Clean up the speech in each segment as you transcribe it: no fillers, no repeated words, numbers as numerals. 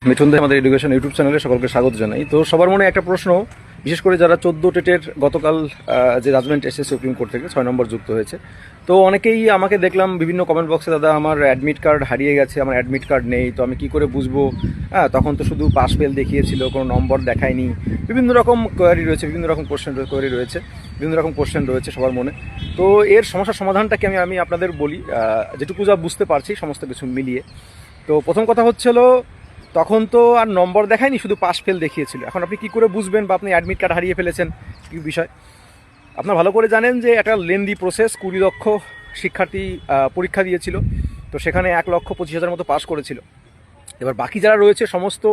মিঠুন দা আমাদের education YouTube চ্যানেলে সকলকে স্বাগত জানাই। তো সবার মনে একটা প্রশ্ন, বিশেষ করে যারা 14 টেটের গতকাল যে জাজমেন্ট এসেছে সুপ্রিম কোর্ট থেকে 6 নম্বর যুক্ত হয়েছে, তো অনেকেই আমাকে দেখলাম বিভিন্ন কমেন্ট বক্সে, দাদা আমার অ্যাডমিট কার্ড হারিয়ে গেছে, আমার অ্যাডমিট কার্ড নেই, তো আমি কি করে বুঝবো? তখন তো শুধু পাস ফেল দেখিয়েছিল, কোনো নম্বর দেখায়নি। বিভিন্ন রকম কোয়ারি রয়েছে, বিভিন্ন রকম কোয়ারি রয়েছে, বিভিন্ন রকম কোশ্চেন রয়েছে সবার মনে। তো এর সমস্যার সমাধানটাকে আমি আপনাদের বলি, যেটুকু যা বুঝতে পারছি সমস্ত কিছু মিলিয়ে। তো প্রথম কথা হচ্ছিল, তখন তো আর নম্বর দেখায়নি, শুধু পাস ফেল দেখিয়েছিল। এখন আপনি কি করে বুঝবেন বা আপনি অ্যাডমিট কার্ড হারিয়ে ফেলেছেন কি বিষয়? আপনার ভালো করে জানেন যে একটা লেন্দি প্রসেস, 20 লক্ষ শিক্ষার্থী পরীক্ষা দিয়েছিল, তো সেখানে 1,25,000 মতো পাস করেছিল। এবার বাকি যারা রয়েছে সমস্ত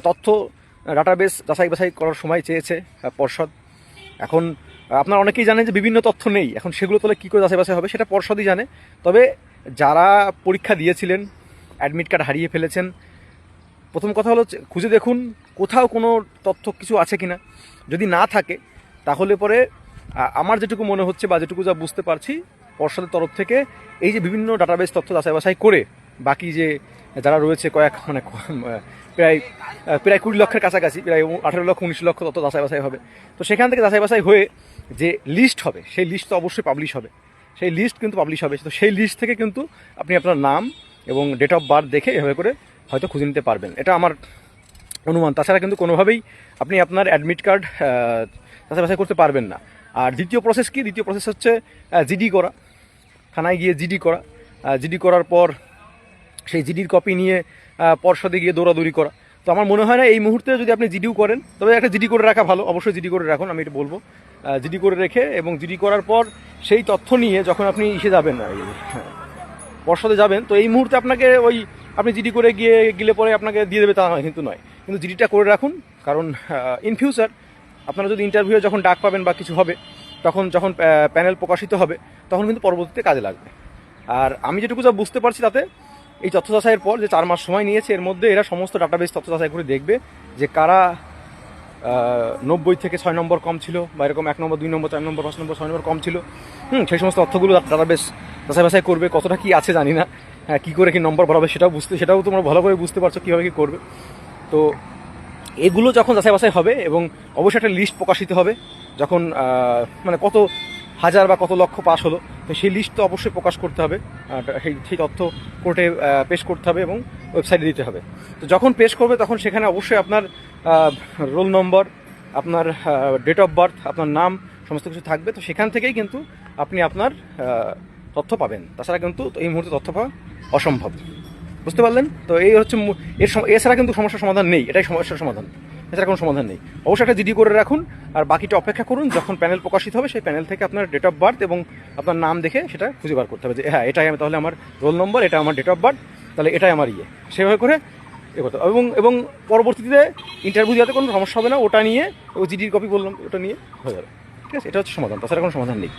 তথ্য ডাটাবেস যাচাই বাছাই করার সময় চেয়েছে পর্ষদ। এখন আপনারা অনেকেই জানেন যে বিভিন্ন তথ্য নেই, এখন সেগুলো তাহলে কী করে যাচাই বাছাই হবে সেটা পর্ষদই জানে। তবে যারা পরীক্ষা দিয়েছিলেন, অ্যাডমিট কার্ড হারিয়ে ফেলেছেন, প্রথম কথা হলো খুঁজে দেখুন কোথাও কোনো তথ্য কিছু আছে কি না। যদি না থাকে তাহলে পরে আমার যেটুকু মনে হচ্ছে বা যেটুকু যা বুঝতে পারছি, পর্ষদের তরফ থেকে এই যে বিভিন্ন ডাটাবেস তথ্য যাচাই বাছাই করে বাকি যে যারা রয়েছে প্রায় 20 লক্ষের কাছাকাছি, প্রায় 18 লক্ষ 19 লক্ষ তথ্য যাচাই বাছাই হবে। তো সেখান থেকে যাচাই বাছাই হয়ে যে লিস্ট হবে, সেই লিস্ট তো অবশ্যই পাবলিশ হবে। সেই লিস্ট কিন্তু পাবলিশ হবে, তো সেই লিস্ট থেকে কিন্তু আপনি আপনার নাম এবং ডেট অফ বার্থ দেখে এভাবে করে হয়তো খুঁজে নিতে পারবেন, এটা আমার অনুমান। তাছাড়া কিন্তু কোনোভাবেই আপনি আপনার অ্যাডমিট কার্ড যাচাই বাছাই করতে পারবেন না। আর দ্বিতীয় প্রসেস কি? দ্বিতীয় প্রসেস হচ্ছে জিডি করা, থানায় গিয়ে জিডি করা। জিডি করার পর সেই জিডির কপি নিয়ে পর্ষদে গিয়ে দৌড়াদৌড়ি করা। তো আমার মনে হয় না এই মুহূর্তে যদি আপনি জিডিও করেন, তবে একটা জিডি করে রাখা ভালো, অবশ্যই জিডি করে রাখুন, আমি এটা বলবো। জিডি করে রেখে এবং জিডি করার পর সেই তথ্য নিয়ে যখন আপনি যাবেন পর্ষদে যাবেন, তো এই মুহূর্তে আপনাকে আপনি জিডি করে গেলে পরে আপনাকে দিয়ে দেবে তা নয়, কিন্তু জিডিটা করে রাখুন। কারণ ইন ফিউচার আপনারা যদি ইন্টারভিউয়ে যখন ডাক পাবেন বা কিছু হবে, যখন প্যানেল প্রকাশিত হবে, তখন কিন্তু পরবর্তীতে কাজে লাগবে। আর আমি যেটুকু যা বুঝতে পারছি তাতে এই তথ্য যাচাইয়ের পর যে 4 মাস সময় নিয়েছে, এর মধ্যে এরা সমস্ত ডাটাবেস তথ্য যাচাই করে দেখবে যে কারা 90 থেকে 6 নম্বর কম ছিল, বা এরকম 1 নম্বর 2 নম্বর 4 নম্বর 5 নম্বর 6 নম্বর কম ছিল। সেই সমস্ত তথ্যগুলো ডাটাবেস যাচাই বাছাই করবে। কতটা কি আছে জানি না, কী করে কি নম্বর ভরাবে সেটাও তোমরা ভালো করে বুঝতে পারছো কীভাবে কী করবে। তো এগুলো যখন যাচাই বাছাই হবে এবং অবশ্যই একটা লিস্ট প্রকাশিত হবে, যখন মানে কত হাজার বা কত লক্ষ পাস হলো, তো সেই লিস্ট তো অবশ্যই প্রকাশ করতে হবে, সেই তথ্য কোর্টে পেশ করতে হবে এবং ওয়েবসাইটে দিতে হবে। তো যখন পেশ করবে তখন সেখানে অবশ্যই আপনার রোল নম্বর, আপনার ডেট অফ বার্থ, আপনার নাম সমস্ত কিছু থাকবে। তো সেখান থেকেই কিন্তু আপনি আপনার তথ্য পাবেন, তাছাড়া কিন্তু এই মুহূর্তে তথ্য পাওয়া অসম্ভব। বুঝতে পারলেন? তো এই হচ্ছে এছাড়া কিন্তু সমস্যার সমাধান নেই, এটাই সমস্যার সমাধান, এছাড়া কোনো সমাধান নেই। অবশ্যই একটা জিডি করে রাখুন, আর বাকিটা অপেক্ষা করুন যখন প্যানেল প্রকাশিত হবে, সেই প্যানেল থেকে আপনার ডেট অফ বার্থ এবং আপনার নাম দেখে সেটা খুঁজে বার করতে হবে যে হ্যাঁ এটাই তাহলে আমার রোল নম্বর, এটা আমার ডেট অফ বার্থ, তাহলে এটাই আমার সেভাবে করে করতে হবে। এবং পরবর্তীতে ইন্টারভিউ দেওয়াতে কোনো সমস্যা হবে না, ওটা নিয়ে জিডির কপি বললাম ওটা নিয়ে হয়ে যাবে। ঠিক আছে, এটা হচ্ছে সমাধান, তাছাড়া কোনো সমাধান নেই।